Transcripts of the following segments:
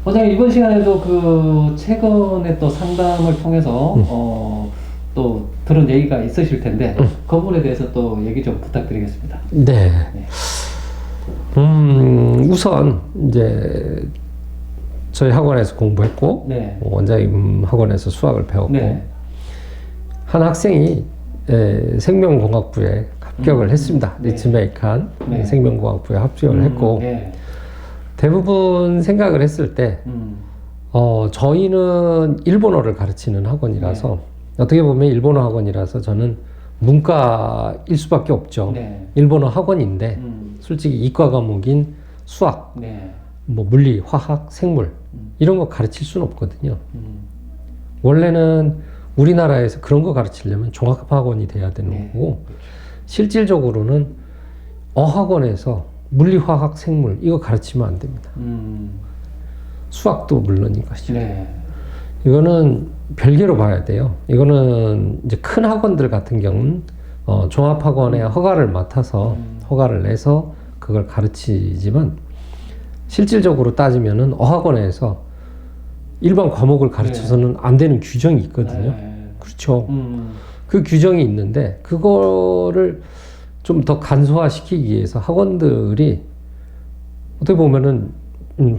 원장님 이번 시간에도 그 최근에 또 상담을 통해서 또 들은 얘기가 있으실 텐데 그 부분에 대해서 또 얘기 좀 부탁드리겠습니다. 네. 네. 우선 이제 저희 학원에서 공부했고 네. 원장님 학원에서 수학을 배웠고 네. 한 학생이 생명공학부에 합격을 했습니다. 네. 리츠메이칸 네. 생명공학부에 합격을 했고 네. 대부분 생각을 했을 때 저희는 일본어를 가르치는 학원이라서 어떻게 보면 일본어 학원이라서 저는 문과일 수밖에 없죠. 네. 일본어 학원인데 솔직히 이과 과목인 수학, 네. 뭐 물리, 화학, 생물 이런 거 가르칠 수는 없거든요. 음. 원래는 우리나라에서 그런 거 가르치려면 종합학원이 돼야 되는 네. 거고 실질적으로는 어학원에서 물리, 화학, 생물 이거 가르치면 안 됩니다. 수학도 물론인 것이죠. 네. 이거는 별개로 봐야 돼요. 이거는 이제 큰 학원들 같은 경우는 종합학원의 허가를 맡아서 허가를 내서 그걸 가르치지만 실질적으로 따지면은 어학원에서 일반 과목을 가르쳐서는 안 되는 규정이 있거든요. 네. 그렇죠. 그 규정이 있는데 그거를 좀 더 간소화시키기 위해서 학원들이 어떻게 보면은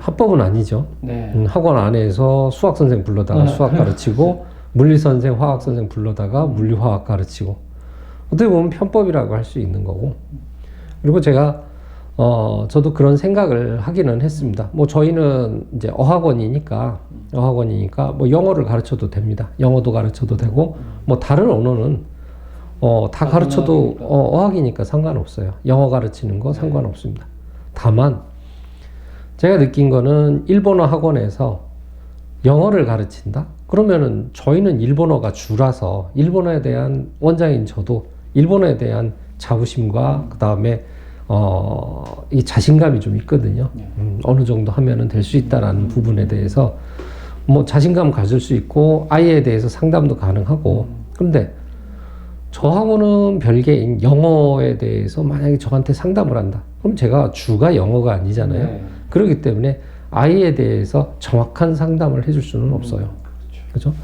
합법은 아니죠. 네. 학원 안에서 수학 선생 불러다가 수학 가르치고 물리 선생, 화학 선생 불러다가 물리, 화학 가르치고 어떻게 보면 편법이라고 할 수 있는 거고. 그리고 제가 저도 그런 생각을 하기는 했습니다. 뭐 저희는 이제 어학원이니까 뭐 영어를 가르쳐도 됩니다. 영어도 가르쳐도 되고 뭐 다른 언어는 다 가르쳐도 어학이니까 상관없어요. 영어 가르치는 거 상관없습니다. 다만 제가 느낀 거는 일본어 학원에서 영어를 가르친다? 그러면은 저희는 일본어가 주라서 일본어에 대한 원장인 저도 일본어에 대한 자부심과 그 다음에 이 자신감이 좀 있거든요. 어느 정도 하면은 될 수 있다라는 부분에 대해서 뭐 자신감 가질 수 있고 아이에 대해서 상담도 가능하고 그런데 저하고는 별개인 영어에 대해서 만약에 저한테 상담을 한다. 그럼 제가 주가 영어가 아니잖아요. 네. 그렇기 때문에 아이에 대해서 정확한 상담을 해줄 수는 없어요. 그렇죠?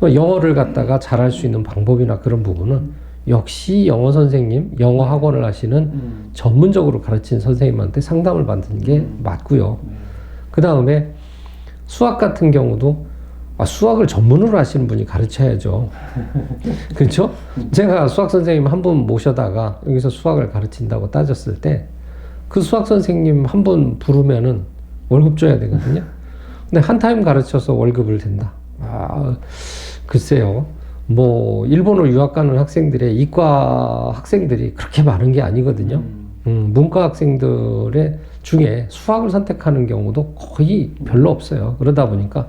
영어를 갖다가 잘할 수 있는 방법이나 그런 부분은 역시 영어 선생님, 영어 학원을 하시는 전문적으로 가르친 선생님한테 상담을 받는 게 맞고요. 그 다음에 수학 같은 경우도 수학을 전문으로 하시는 분이 가르쳐야죠. 그렇죠? 제가 수학 선생님 한 분 모셔다가 여기서 수학을 가르친다고 따졌을 때 그 수학 선생님 한 분 부르면은 월급 줘야 되거든요. 근데 한 타임 가르쳐서 월급을 댄다. 글쎄요. 뭐 일본어 유학 가는 학생들의 이과 학생들이 그렇게 많은 게 아니거든요. 문과 학생들의 중에 수학을 선택하는 경우도 거의 별로 없어요. 그러다 보니까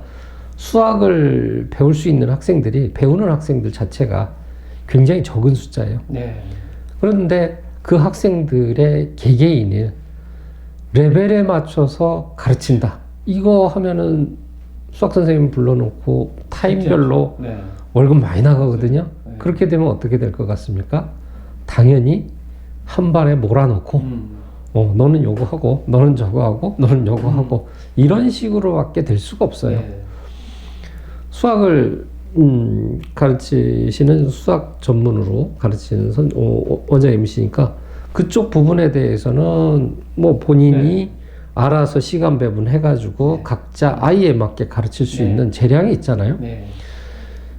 수학을 배울 수 있는 학생들이 배우는 학생들 자체가 굉장히 적은 숫자예요. 네. 그런데 그 학생들의 개개인을 레벨에 맞춰서 가르친다. 이거 하면은 수학 선생님 불러놓고 타임별로 네. 월급 많이 나가거든요. 네. 그렇게 되면 어떻게 될 것 같습니까? 당연히 한 발에 몰아놓고 너는 요거 하고 너는 저거 하고 너는 요거 하고 이런 식으로밖에 될 수가 없어요. 네. 수학을 가르치시는 수학 전문으로 가르치는 원장님이시니까 그쪽 부분에 대해서는 뭐 본인이 알아서 시간 배분해가지고 각자 아이에 맞게 가르칠 수 있는 재량이 있잖아요. 네.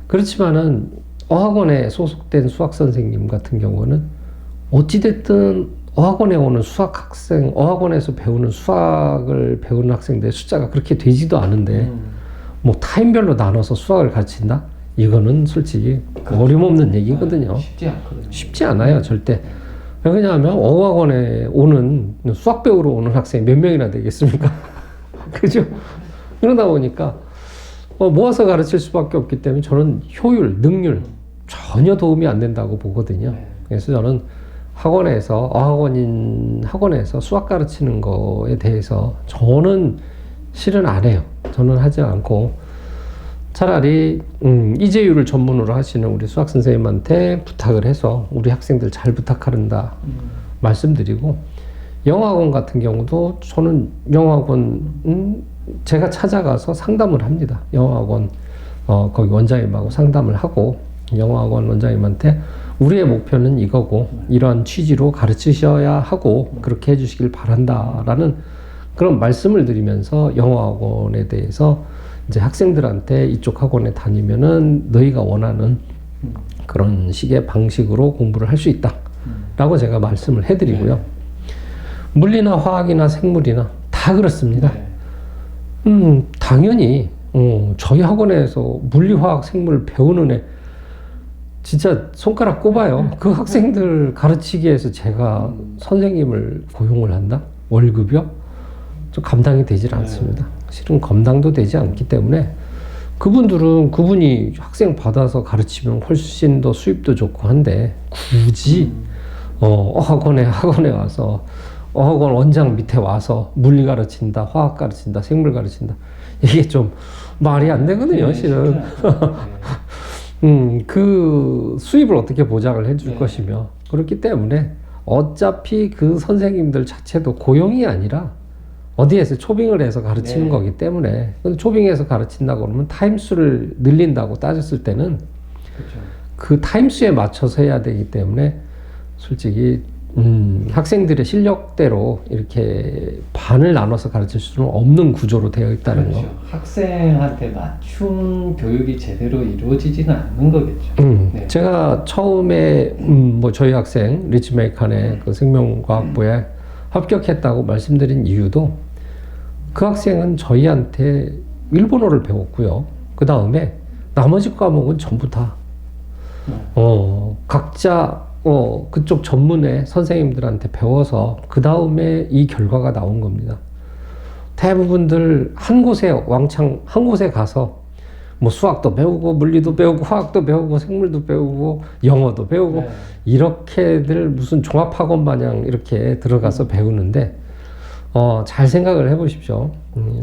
그렇지만은 어학원에 소속된 수학 선생님 같은 경우는 어찌됐든 어학원에 오는 수학 학생, 어학원에서 배우는 수학을 배우는 학생들의 숫자가 그렇게 되지도 않은데 뭐 타임별로 나눠서 수학을 가르친다? 이거는 솔직히 어림없는 얘기거든요. 쉽지 않거든요. 쉽지 않아요, 절대. 왜냐하면 어학원에 오는 수학 배우러 오는 학생이 몇 명이나 되겠습니까? 그죠? 그러다 보니까 모아서 가르칠 수밖에 없기 때문에 저는 효율, 능률 전혀 도움이 안 된다고 보거든요. 그래서 저는 학원에서 학원에서 수학 가르치는 거에 대해서 저는 실은 안 해요. 저는 하지 않고 차라리 이재율을 전문으로 하시는 우리 수학 선생님한테 부탁을 해서 우리 학생들 잘 부탁한다 말씀드리고 영어학원 같은 경우도 저는 영어학원 제가 찾아가서 상담을 합니다. 영어학원 거기 원장님하고 상담을 하고 영어학원 원장님한테 우리의 목표는 이거고 이러한 취지로 가르치셔야 하고 그렇게 해주시길 바란다라는 그런 말씀을 드리면서 영어학원에 대해서 이제 학생들한테 이쪽 학원에 다니면은 너희가 원하는 그런 식의 방식으로 공부를 할 수 있다라고 제가 말씀을 해드리고요. 물리나 화학이나 생물이나 다 그렇습니다. 당연히 저희 학원에서 물리, 화학, 생물 배우는 애 진짜 손가락 꼽아요. 그 학생들 가르치기 위해서 제가 선생님을 고용을 한다? 월급이요? 좀 감당이 되질 않습니다. 실은 감당도 되지 않기 때문에 그분들은 그분이 학생 받아서 가르치면 훨씬 더 수입도 좋고 한데 굳이 학원에 와서 어학원 원장 밑에 와서 물리 가르친다, 화학 가르친다, 생물 가르친다 이게 좀 말이 안 되거든요, 실은. 그 수입을 어떻게 보장을 해줄 것이며 그렇기 때문에 어차피 그 선생님들 자체도 고용이 아니라 어디에서 초빙을 해서 가르치는 거기 때문에 초빙해서 가르친다고 그러면 타임수를 늘린다고 따졌을 때는 그 타임수에 맞춰서 해야 되기 때문에 솔직히 학생들의 실력대로 이렇게 반을 나눠서 가르칠 수는 없는 구조로 되어 있다는 거. 학생한테 맞춤 교육이 제대로 이루어지지는 않는 거겠죠. 제가 처음에 뭐 저희 학생 리치메이칸의 그 생명과학부에 합격했다고 말씀드린 이유도 그 학생은 저희한테 일본어를 배웠고요. 그 다음에 나머지 과목은 전부 다 각자 그쪽 전문의 선생님들한테 배워서 그 다음에 이 결과가 나온 겁니다. 대부분들 한 곳에 가서 뭐 수학도 배우고 물리도 배우고 화학도 배우고 생물도 배우고 영어도 배우고 이렇게들 무슨 종합학원 마냥 이렇게 들어가서 배우는데 잘 생각을 해보십시오.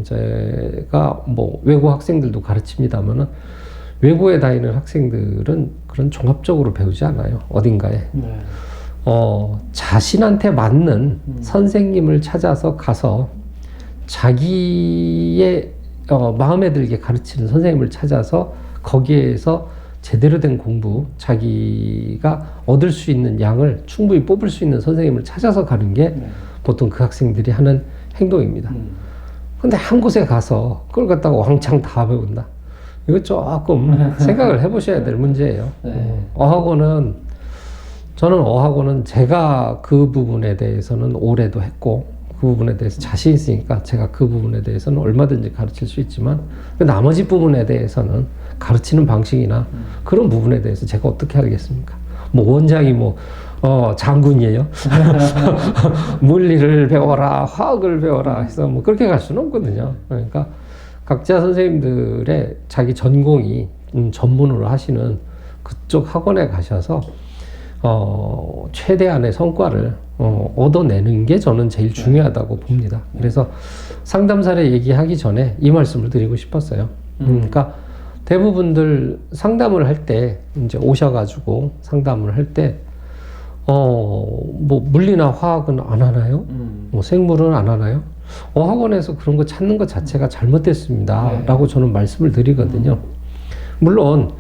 제가 뭐 외고 학생들도 가르칩니다만은 외고에 다니는 학생들은 그런 종합적으로 배우지 않아요. 어딘가에. 자신한테 맞는 선생님을 찾아서 가서 자기의 마음에 들게 가르치는 선생님을 찾아서 거기에서 제대로 된 공부, 자기가 얻을 수 있는 양을 충분히 뽑을 수 있는 선생님을 찾아서 가는 게 보통 그 학생들이 하는 행동입니다. 근데 한 곳에 가서 그걸 갖다가 왕창 다 배운다. 이거 조금 생각을 해보셔야 될 문제예요. 저는 어학원은 제가 그 부분에 대해서는 오래도 했고 그 부분에 대해서 자신 있으니까 제가 그 부분에 대해서는 얼마든지 가르칠 수 있지만 그 나머지 부분에 대해서는 가르치는 방식이나 그런 부분에 대해서 제가 어떻게 하겠습니까? 뭐 원장이 장군이에요. 물리를 배워라, 화학을 배워라 해서 뭐 그렇게 갈 수는 없거든요. 그러니까 각자 선생님들의 자기 전공이 전문으로 하시는 그쪽 학원에 가셔서 최대한의 성과를 얻어내는 게 저는 제일 중요하다고 봅니다. 그래서 상담 사례 얘기하기 전에 이 말씀을 드리고 싶었어요. 그러니까 대부분들 상담을 할 때 이제 오셔가지고 상담을 할 때 뭐 물리나 화학은 안 하나요? 뭐 생물은 안 하나요? 어학원에서 그런 거 찾는 것 자체가 잘못됐습니다. 라고 저는 말씀을 드리거든요. 물론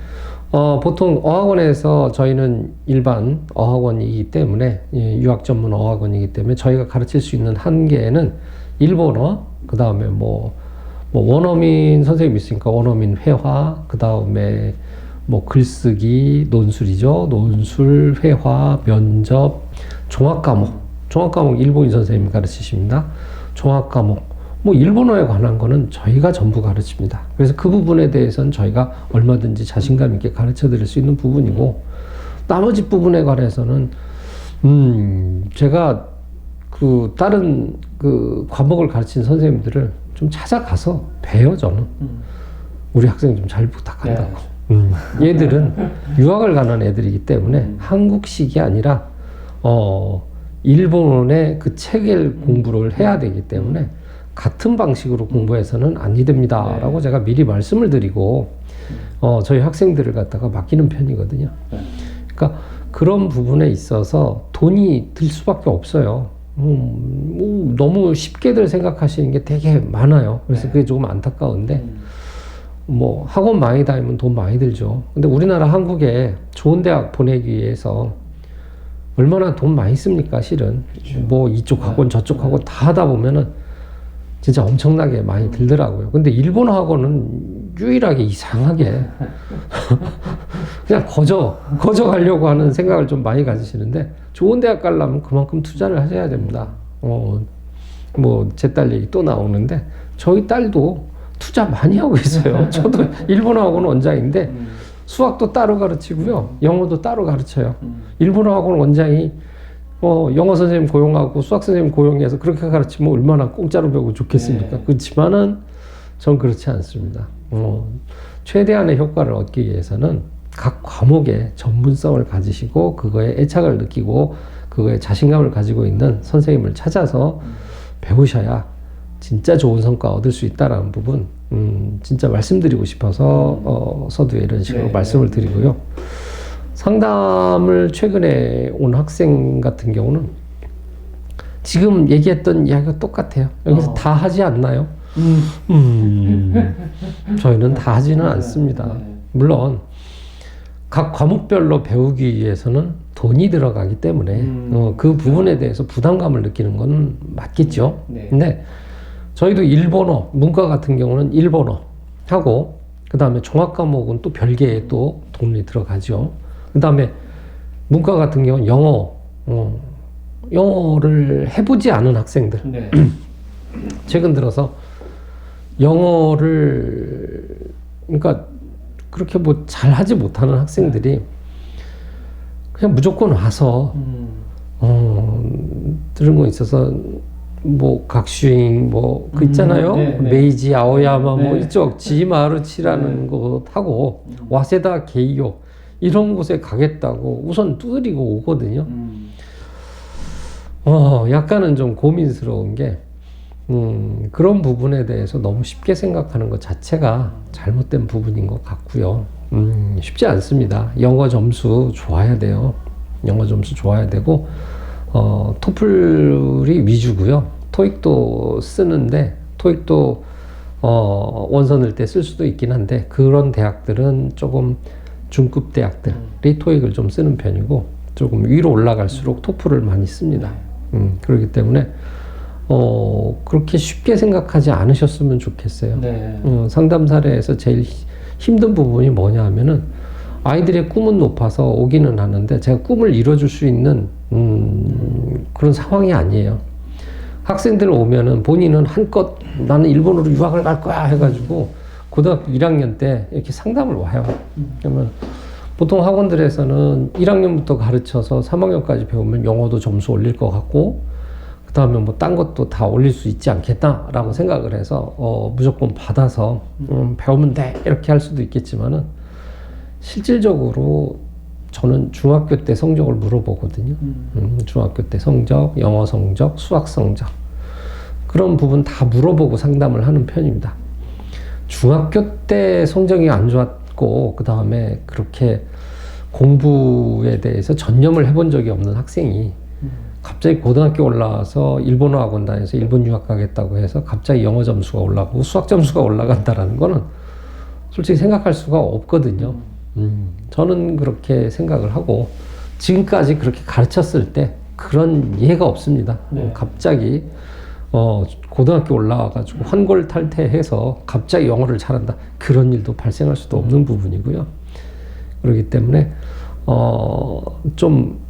보통 어학원에서 저희는 일반 어학원이기 때문에 유학 전문 어학원이기 때문에 저희가 가르칠 수 있는 한계는 일본어, 그 다음에 뭐 원어민 선생님이 있으니까 원어민 회화, 그 다음에 뭐 글쓰기, 논술이죠. 논술, 회화, 면접, 종합과목 일본인 선생님이 가르치십니다. 종합과목, 뭐 일본어에 관한 거는 저희가 전부 가르칩니다. 그래서 그 부분에 대해서는 저희가 얼마든지 자신감 있게 가르쳐 드릴 수 있는 부분이고 나머지 부분에 관해서는 제가 그 다른 그 과목을 가르치는 선생님들을 좀 찾아가서 봬요. 저는 우리 학생 좀 잘 부탁한다고. 얘들은 유학을 가는 애들이기 때문에 한국식이 아니라 일본의 그 체계 공부를 해야 되기 때문에 같은 방식으로 공부해서는 아니 됩니다. 라고 제가 미리 말씀을 드리고 저희 학생들을 갖다가 맡기는 편이거든요. 그러니까 그런 부분에 있어서 돈이 들 수밖에 없어요. 너무 쉽게들 생각하시는 게 되게 많아요. 그래서 네. 그게 조금 안타까운데 뭐 학원 많이 다니면 돈 많이 들죠. 근데 우리나라 한국에 좋은 대학 보내기 위해서 얼마나 돈 많이 씁니까, 실은. 그렇죠. 뭐 이쪽 학원 저쪽 학원 다 하다 보면은 진짜 엄청나게 많이 들더라고요. 근데 일본 학원은 유일하게 이상하게 그냥 거저 가려고 하는 생각을 좀 많이 가지시는데, 좋은 대학 가려면 그만큼 투자를 하셔야 됩니다. 뭐 제 딸 얘기 또 나오는데, 저희 딸도 투자 많이 하고 있어요. 저도 일본어 학원 원장인데 수학도 따로 가르치고요, 영어도 따로 가르쳐요. 일본어 학원 원장이 영어 선생님 고용하고 수학 선생님 고용해서 그렇게 가르치면 얼마나 공짜로 배우고 좋겠습니까? 네. 그렇지만은 전 그렇지 않습니다. 최대한의 효과를 얻기 위해서는 각 과목에 전문성을 가지시고 그거에 애착을 느끼고 그거에 자신감을 가지고 있는 선생님을 찾아서 배우셔야 진짜 좋은 성과 얻을 수 있다라는 부분, 진짜 말씀드리고 싶어서 서두에 이런 식으로 네, 말씀을 드리고요. 상담을 최근에 온 학생 같은 경우는 지금 얘기했던 이야기가 똑같아요. 여기서 다 하지 않나요? 저희는 다 하지는 않습니다. 물론 각 과목별로 배우기 위해서는 돈이 들어가기 때문에 그 부분에 대해서 부담감을 느끼는 건 맞겠죠. 네. 근데 저희도 일본어, 문과 같은 경우는 일본어 하고, 그 다음에 종합 과목은 또 별개의 또 돈이 들어가죠. 그 다음에 문과 같은 경우는 영어를 해보지 않은 학생들. 네. 최근 들어서 영어를, 그러니까 그렇게 뭐 잘하지 못하는 학생들이 그냥 무조건 와서 들은 거 있어서 뭐 각슈잉 뭐 그 있잖아요. 네, 네. 메이지 아오야마 뭐 네. 이쪽 지마르치라는 거 타고 와세다 게이오 이런 곳에 가겠다고 우선 두드리고 오거든요. 약간은 좀 고민스러운 게 그런 부분에 대해서 너무 쉽게 생각하는 것 자체가 잘못된 부분인 것 같고요. 쉽지 않습니다. 영어 점수 좋아야 돼요. 영어 점수 좋아야 되고, 토플이 위주고요. 토익도 쓰는데, 토익도 원서 넣을 때 쓸 수도 있긴 한데, 그런 대학들은 조금 중급 대학들이 토익을 좀 쓰는 편이고, 조금 위로 올라갈수록 토플을 많이 씁니다. 그렇기 때문에 그렇게 쉽게 생각하지 않으셨으면 좋겠어요. 네. 상담 사례에서 제일 힘든 부분이 뭐냐 하면은, 아이들의 꿈은 높아서 오기는 하는데 제가 꿈을 이뤄줄 수 있는 그런 상황이 아니에요. 학생들 오면은 본인은 한껏 나는 일본으로 유학을 갈 거야 해가지고 고등학교 1학년 때 이렇게 상담을 와요. 그러면 보통 학원들에서는 1학년부터 가르쳐서 3학년까지 배우면 영어도 점수 올릴 것 같고, 그 다음에 뭐 딴 것도 다 올릴 수 있지 않겠다라고 생각을 해서 무조건 받아서 배우면 돼 이렇게 할 수도 있겠지만은, 실질적으로 저는 중학교 때 성적을 물어보거든요. 중학교 때 성적, 영어 성적, 수학 성적, 그런 부분 다 물어보고 상담을 하는 편입니다. 중학교 때 성적이 안 좋았고 그 다음에 그렇게 공부에 대해서 전념을 해본 적이 없는 학생이 갑자기 고등학교 올라와서 일본어 학원 다녀서 일본 유학 가겠다고 해서 갑자기 영어 점수가 올라가고 수학 점수가 올라간다라는 거는 솔직히 생각할 수가 없거든요. 저는 그렇게 생각을 하고 지금까지 그렇게 가르쳤을 때 그런 예가 없습니다. 네. 갑자기 고등학교 올라와가지고 환골탈태해서 갑자기 영어를 잘한다, 그런 일도 발생할 수도 없는 부분이고요. 그렇기 때문에 좀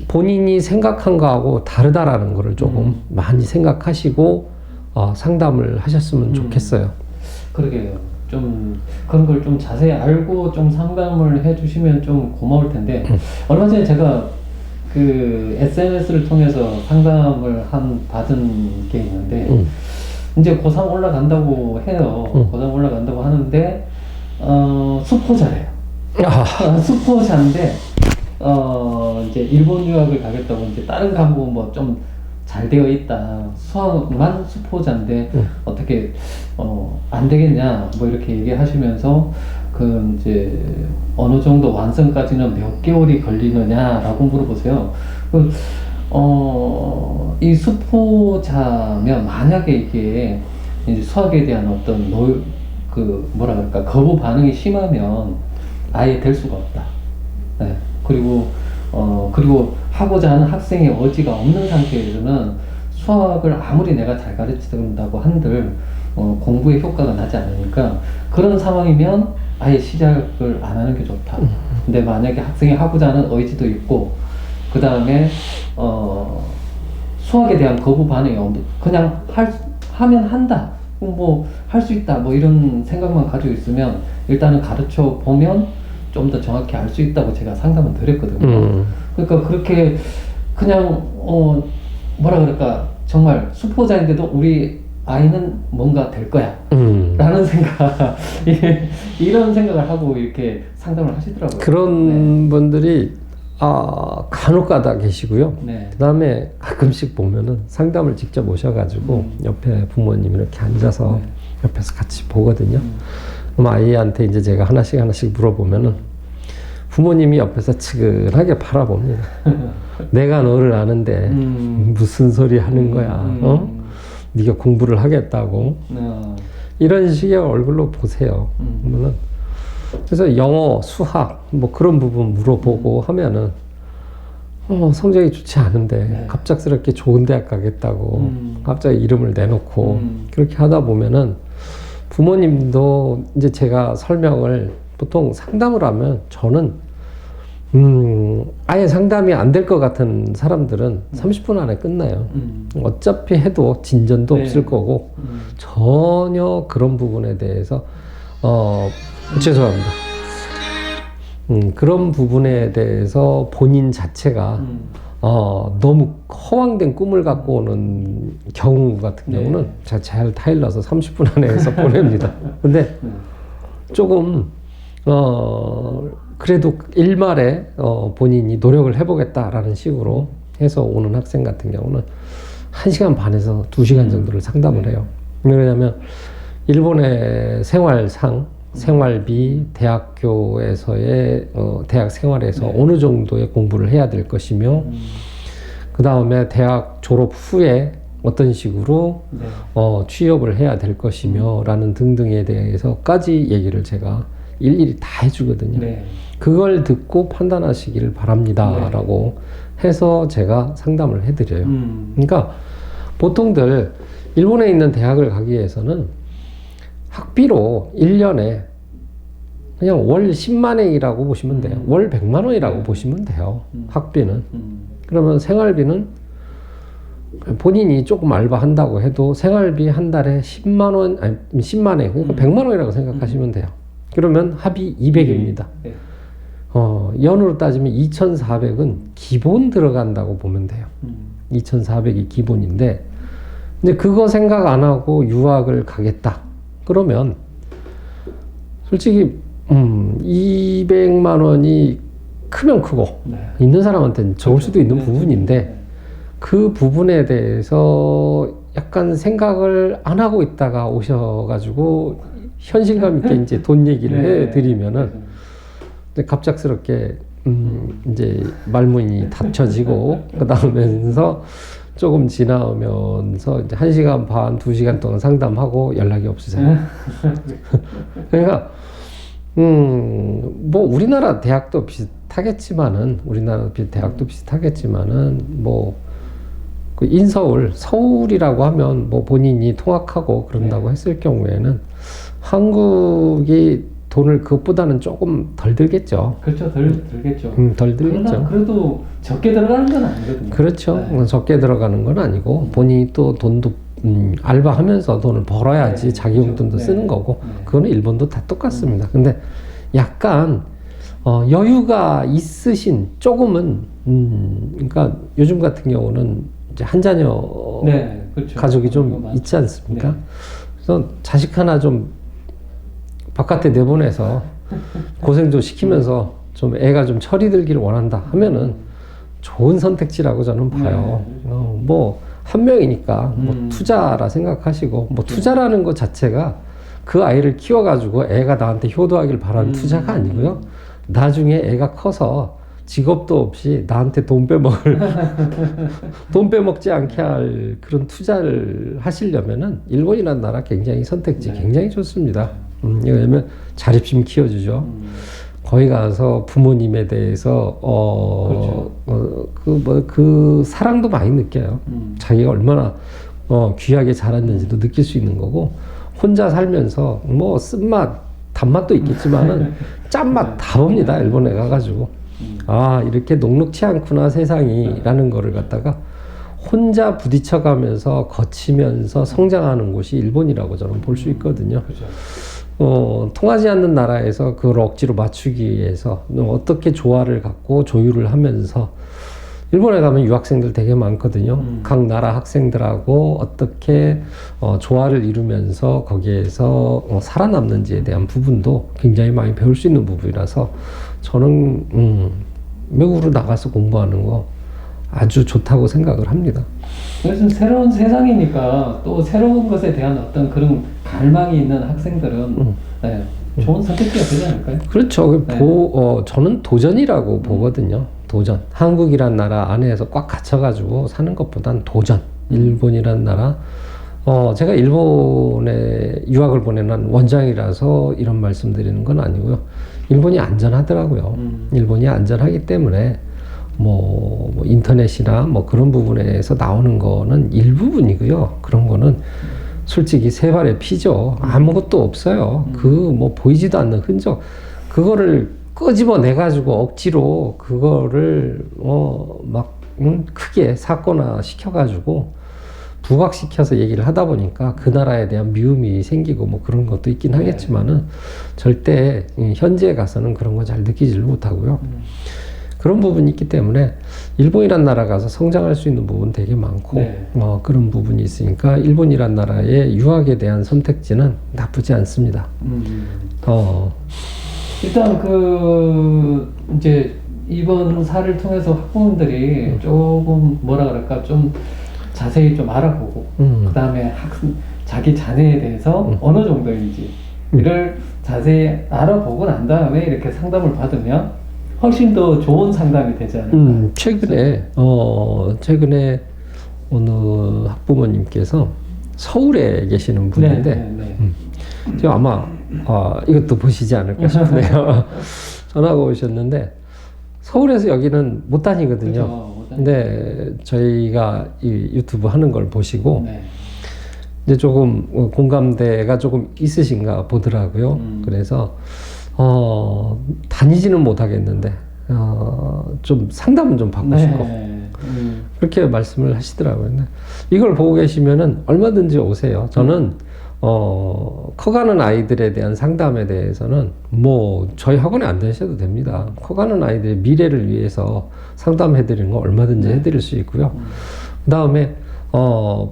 본인이 생각한 거하고 다르다라는 거를 조금 많이 생각하시고 상담을 하셨으면 좋겠어요. 그러게요. 좀 그런 걸 좀 자세히 알고 좀 상담을 해주시면 좀 고마울 텐데, 얼마 전에 제가 그 SNS를 통해서 상담을 받은 게 있는데, 이제 고3 올라간다고 해요. 고3 올라간다고 하는데 수포자래요. 수포자인데 이제 일본 유학을 가겠다고, 이제 다른 과목은 뭐 좀 잘 되어 있다, 수학만 수포자인데 어떻게 안 되겠냐 뭐 이렇게 얘기하시면서 그 이제 어느 정도 완성까지는 몇 개월이 걸리느냐라고 물어보세요. 이 수포자면 만약에 이게 이제 수학에 대한 어떤 뭐라 그럴까, 거부 반응이 심하면 아예 될 수가 없다. 네. 그리고 하고자 하는 학생의 의지가 없는 상태에서는 수학을 아무리 내가 잘 가르친다고 한들 공부에 효과가 나지 않으니까, 그런 상황이면 아예 시작을 안 하는 게 좋다. 근데 만약에 학생이 하고자 하는 의지도 있고, 그 다음에 수학에 대한 거부 반응이 없는, 그냥 하면 한다, 뭐 할 수 있다, 뭐 이런 생각만 가지고 있으면 일단은 가르쳐 보면 좀 더 정확히 알 수 있다고 제가 상담을 드렸거든요. 그러니까 그렇게 그냥 뭐라 그럴까, 정말 수포자인데도 우리 아이는 뭔가 될 거야 라는 생각, 이런 생각을 하고 이렇게 상담을 하시더라고요. 그런 분들이 간혹가다 계시고요. 네. 그 다음에 가끔씩 보면은 상담을 직접 오셔가지고 옆에 부모님 이렇게 앉아서 옆에서 같이 보거든요. 그럼 아이한테 이제 제가 하나씩 물어보면은 부모님이 옆에서 측은하게 바라봅니다. 내가 너를 아는데 무슨 소리 하는 거야? 네가 공부를 하겠다고? 이런 식의 얼굴로 보세요. 그러면은 그래서 영어, 수학 뭐 그런 부분 물어보고 하면은 성적이 좋지 않은데 갑작스럽게 좋은 대학 가겠다고 갑자기 이름을 내놓고 그렇게 하다 보면은 부모님도 이제 제가 설명을 보통 상담을 하면 저는 아예 상담이 안 될 것 같은 사람들은 30분 안에 끝나요. 어차피 해도 진전도 없을 거고 전혀 그런 부분에 대해서 죄송합니다. 그런 부분에 대해서 본인 자체가 너무 허황된 꿈을 갖고 오는 경우 같은 경우는 제가 잘 타일러서 30분 안에 해서 보냅니다. 근데 조금 그래도 일말에 본인이 노력을 해보겠다라는 식으로 해서 오는 학생 같은 경우는 1시간 반에서 2시간 정도를 상담을 해요. 왜냐하면 일본의 생활비, 대학교에서의 대학 생활에서 어느 정도의 공부를 해야 될 것이며, 그 다음에 대학 졸업 후에 어떤 식으로 취업을 해야 될 것이며 라는 등등에 대해서까지 얘기를 제가 일일이 다 해주거든요. 그걸 듣고 판단하시기를 바랍니다 라고 해서 제가 상담을 해드려요. 그러니까 보통들 일본에 있는 대학을 가기 위해서는 학비로 1년에 그냥 월 10만 엔이라고 보시면 돼요. 월 100만 원이라고 보시면 돼요. 학비는. 그러면 생활비는 본인이 조금 알바한다고 해도 생활비 한 달에 10만 원, 아니 10만 엔, 그러니까 100만 원이라고 생각하시면 돼요. 그러면 합이 200입니다. 연으로 따지면 2,400은 기본 들어간다고 보면 돼요. 2,400이 기본인데, 이제 그거 생각 안 하고 유학을 가겠다. 그러면 솔직히 200만 원이 크면 크고 있는 사람한테는 적을 수도 있는 부분인데, 그 부분에 대해서 약간 생각을 안 하고 있다가 오셔가지고 현실감 있게 이제 돈 얘기를 해드리면은 이제 갑작스럽게 이제 말문이 닫혀지고 그 다음에서 조금 지나오면서 이제 1시간 반, 2시간 동안 상담하고 연락이 없으세요. 그러니까 뭐 우리나라 대학도 비슷하겠지만은 뭐 그 인서울, 서울이라고 하면 뭐 본인이 통학하고 그런다고 했을 경우에는 한국이 돈을 그것보다는 조금 덜 들겠죠. 그렇죠. 덜 들겠죠. 덜 들겠죠. 그래도 적게 들어가는 건 아니거든요. 그렇죠. 적게 들어가는 건 아니고 본인이 또 돈도 알바하면서 돈을 벌어야지 자기 용돈도 쓰는 거고, 그거는 일본도 다 똑같습니다. 근데 약간 여유가 있으신 조금은 그러니까 요즘 같은 경우는 이제 한 자녀 그렇죠. 가족이 좀 있지 않습니까? 그래서 자식 하나 좀 바깥에 내보내서 고생 좀 시키면서 좀 애가 좀 철이 들기를 원한다 하면은 좋은 선택지라고 저는 봐요. 뭐 한 명이니까 뭐 투자라 생각하시고, 뭐 투자라는 것 자체가 그 아이를 키워가지고 애가 나한테 효도하길 바라는 투자가 아니고요. 나중에 애가 커서 직업도 없이 나한테 돈 빼먹을 돈 빼먹지 않게 할 그런 투자를 하시려면은 일본이라는 나라 굉장히 선택지 네. 굉장히 좋습니다. 왜냐면 자립심 키워주죠. 거기 가서 부모님에 대해서 그 사랑도 많이 느껴요. 자기가 얼마나 귀하게 자랐는지도 느낄 수 있는 거고, 혼자 살면서 뭐 쓴맛 단맛도 있겠지만은 짠맛 다 봅니다. 일본에 가가지고 아 이렇게 녹록치 않구나 세상이라는 거를 갖다가 혼자 부딪혀가면서 거치면서 성장하는 곳이 일본이라고 저는 볼 수 있거든요. 통하지 않는 나라에서 그걸 억지로 맞추기 위해서 어떻게 조화를 갖고 조율을 하면서, 일본에 가면 유학생들 되게 많거든요. 각 나라 학생들하고 어떻게 조화를 이루면서 거기에서 살아남는지에 대한 부분도 굉장히 많이 배울 수 있는 부분이라서 저는 외국으로 나가서 공부하는 거 아주 좋다고 생각을 합니다. 그래서 새로운 세상이니까 또 새로운 것에 대한 어떤 그런 갈망이 있는 학생들은 네, 좋은 선택지가 되지 않을까요? 그렇죠. 네. 저는 도전이라고 보거든요. 도전. 한국이란 나라 안에서 꽉 갇혀가지고 사는 것보단 도전. 일본이란 나라. 제가 일본에 유학을 보내는 원장이라서 이런 말씀 드리는 건 아니고요. 일본이 안전하더라고요. 일본이 안전하기 때문에 뭐 인터넷이나 뭐 그런 부분에서 나오는 거는 일부분이고요. 그런 거는 솔직히 세 발의 피죠. 아무것도 없어요. 뭐 보이지도 않는 흔적. 그거를 끄집어내 가지고 억지로 그거를 크게 사건화 시켜가지고 부각시켜서 얘기를 하다 보니까 그 나라에 대한 미움이 생기고 뭐 그런 것도 있긴 하겠지만은 절대 현지에 가서는 그런 거 잘 느끼지를 못하고요. 그런 부분이 있기 때문에 일본이란 나라 가서 성장할 수 있는 부분 되게 많고 네. 그런 부분이 있으니까 일본이란 나라의 유학에 대한 선택지는 나쁘지 않습니다. 일단 이제 이번 사를 통해서 학부모들이 조금 뭐라 그럴까 좀 자세히 좀 알아보고 그 다음에 자기 자녀에 대해서 어느 정도인지를 자세히 알아보고 난 다음에 이렇게 상담을 받으면 훨씬 더 좋은 상담이 되지 않을까. 최근에 어느 학부모님께서 서울에 계시는 분인데 제가 아마 이것도 보시지 않을까 싶네요. 전화가 오셨는데 서울에서 여기는 못 다니거든요. 그렇죠. 근데 저희가 이 유튜브 하는 걸 보시고 네. 이제 조금 공감대가 조금 있으신가 보더라고요. 그래서 다니지는 못하겠는데 좀 상담은 좀 받고 싶고 그렇게 말씀을 하시더라고요. 근데 이걸 보고 계시면은 얼마든지 오세요. 저는 커가는 아이들에 대한 상담에 대해서는 뭐 저희 학원에 안 다니셔도 됩니다. 커가는 아이들의 미래를 위해서 상담해 드리는 거 얼마든지 해드릴 수 있고요. 그 다음에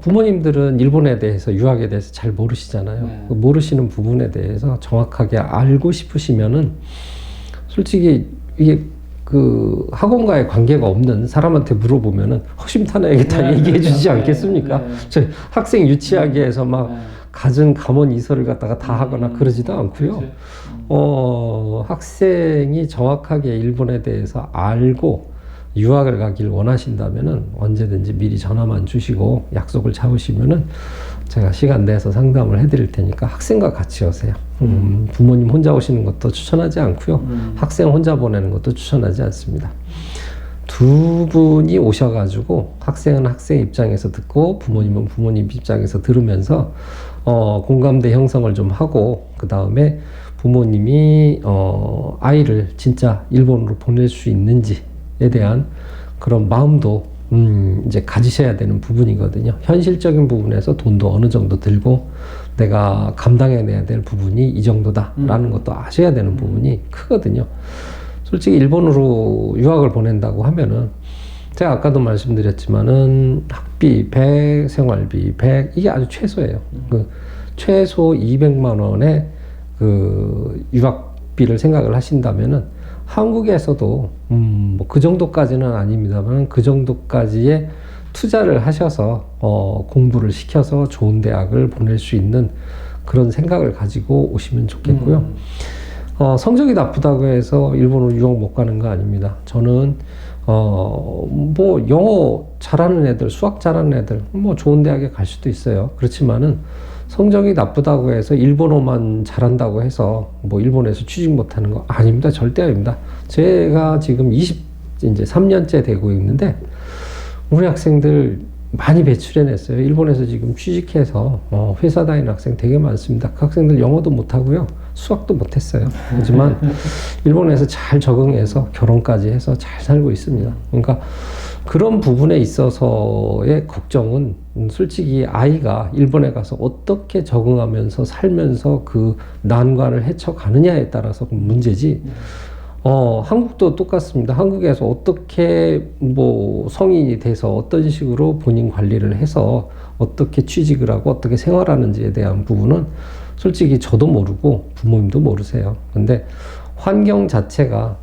부모님들은 일본에 대해서 유학에 대해서 잘 모르시잖아요. 그 모르시는 부분에 대해서 정확하게 알고 싶으시면은 솔직히 이게 그 학원과의 관계가 없는 사람한테 물어보면은 허심탄회하게 다 얘기해 주지 않겠습니까? 저희 학생 유치하기에서 막 갖은 감원 이설을 갖다가 다 하거나 그러지도 않고요. 학생이 정확하게 일본에 대해서 알고 유학을 가길 원하신다면은 언제든지 미리 전화만 주시고 약속을 잡으시면은 제가 시간 내서 상담을 해드릴 테니까 학생과 같이 오세요. 부모님 혼자 오시는 것도 추천하지 않고요. 학생 혼자 보내는 것도 추천하지 않습니다. 두 분이 오셔가지고 학생은 학생 입장에서 듣고 부모님은 부모님 입장에서 들으면서 공감대 형성을 좀 하고 그 다음에 부모님이 아이를 진짜 일본으로 보낼 수 있는지에 대한 그런 마음도 이제 가지셔야 되는 부분이거든요. 현실적인 부분에서 돈도 어느 정도 들고 내가 감당해내야 될 부분이 이 정도다라는 것도 아셔야 되는 부분이 크거든요. 솔직히 일본으로 유학을 보낸다고 하면은 제가 아까도 말씀드렸지만은 학비 100, 생활비 100 이게 아주 최소예요. 그 최소 200만 원의 그 유학비를 생각을 하신다면은 한국에서도 뭐 그 정도까지는 아닙니다만 그 정도까지의 투자를 하셔서 공부를 시켜서 좋은 대학을 보낼 수 있는 그런 생각을 가지고 오시면 좋겠고요. 성적이 나쁘다고 해서 일본으로 유학 못 가는 거 아닙니다. 저는 뭐 영어 잘하는 애들, 수학 잘하는 애들 뭐 좋은 대학에 갈 수도 있어요. 그렇지만은 성적이 나쁘다고 해서 일본어만 잘한다고 해서 뭐 일본에서 취직 못하는 거 아닙니다. 절대 아닙니다. 제가 지금 이제 3년째 되고 있는데 우리 학생들 많이 배출해냈어요. 일본에서 지금 취직해서 회사 다니는 학생 되게 많습니다. 그 학생들 영어도 못하고요. 수학도 못했어요. 하지만 일본에서 잘 적응해서 결혼까지 해서 잘 살고 있습니다. 그러니까 그런 부분에 있어서의 걱정은 솔직히 아이가 일본에 가서 어떻게 적응하면서 살면서 그 난관을 헤쳐가느냐에 따라서 문제지. 한국도 똑같습니다. 한국에서 어떻게 뭐 성인이 돼서 어떤 식으로 본인 관리를 해서 어떻게 취직을 하고 어떻게 생활하는지에 대한 부분은 솔직히 저도 모르고 부모님도 모르세요. 근데 환경 자체가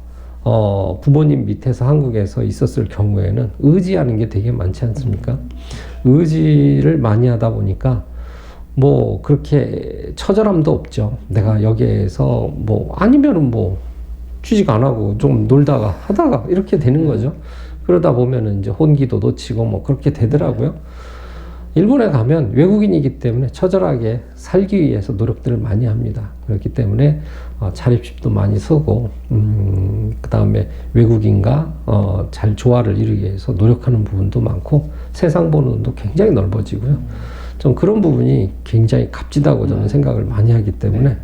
부모님 밑에서 한국에서 있었을 경우에는 의지하는 게 되게 많지 않습니까? 의지를 많이 하다 보니까 뭐 그렇게 처절함도 없죠. 내가 여기에서 뭐 아니면은 뭐 취직 안 하고 좀 놀다가 하다가 이렇게 되는 거죠. 그러다 보면은 이제 혼기도 놓치고 뭐 그렇게 되더라고요. 일본에 가면 외국인이기 때문에 처절하게 살기 위해서 노력들을 많이 합니다. 그렇기 때문에 자립심도 많이 쓰고 그 다음에 외국인과 잘 조화를 이루기 위해서 노력하는 부분도 많고 세상 보는 눈도 굉장히 넓어지고요. 좀 그런 부분이 굉장히 값지다고 저는 생각을 많이 하기 때문에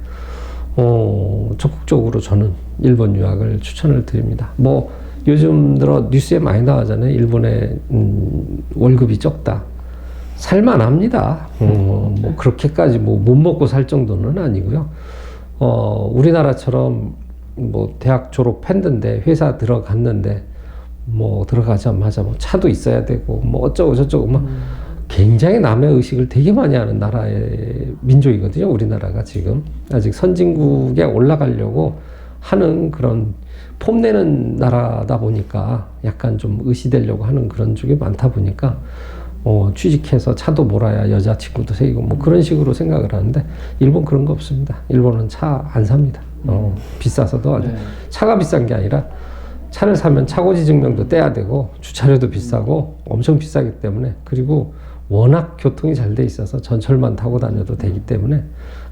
적극적으로 저는 일본 유학을 추천을 드립니다. 뭐 요즘 들어 뉴스에 많이 나오잖아요. 일본의 월급이 적다. 살만합니다. 뭐 그렇게까지 뭐 못 먹고 살 정도는 아니고요. 우리나라처럼 뭐 대학 졸업했는데 회사 들어갔는데 뭐 들어가자마자 뭐 차도 있어야 되고 뭐 어쩌고 저쩌고 막 굉장히 남의 의식을 되게 많이 하는 나라의 민족이거든요. 우리나라가 지금 아직 선진국에 올라가려고 하는 그런 폼내는 나라다 보니까 약간 좀 의시되려고 하는 그런 쪽이 많다 보니까 취직해서 차도 몰아야 여자친구도 생기고 뭐 그런 식으로 생각을 하는데 일본 그런 거 없습니다. 일본은 차 안 삽니다. 비싸서도 아주. 차가 비싼 게 아니라 차를 사면 차고지 증명도 떼야 되고 주차료도 비싸고 엄청 비싸기 때문에 그리고 워낙 교통이 잘 돼 있어서 전철만 타고 다녀도 되기 때문에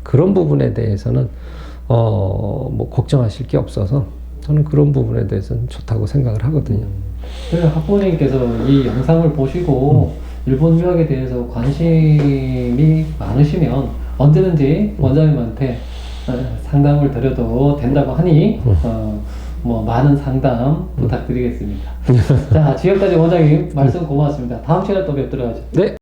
그런 부분에 대해서는 뭐 걱정하실 게 없어서 저는 그런 부분에 대해서는 좋다고 생각을 하거든요. 학부모님께서 이 영상을 보시고 일본 유학에 대해서 관심이 많으시면 언제든지 원장님한테 상담을 드려도 된다고 하니 뭐 많은 상담 부탁드리겠습니다. 자, 지금까지 원장님 말씀 고맙습니다. 다음 시간에 또 뵙도록 하죠. 네.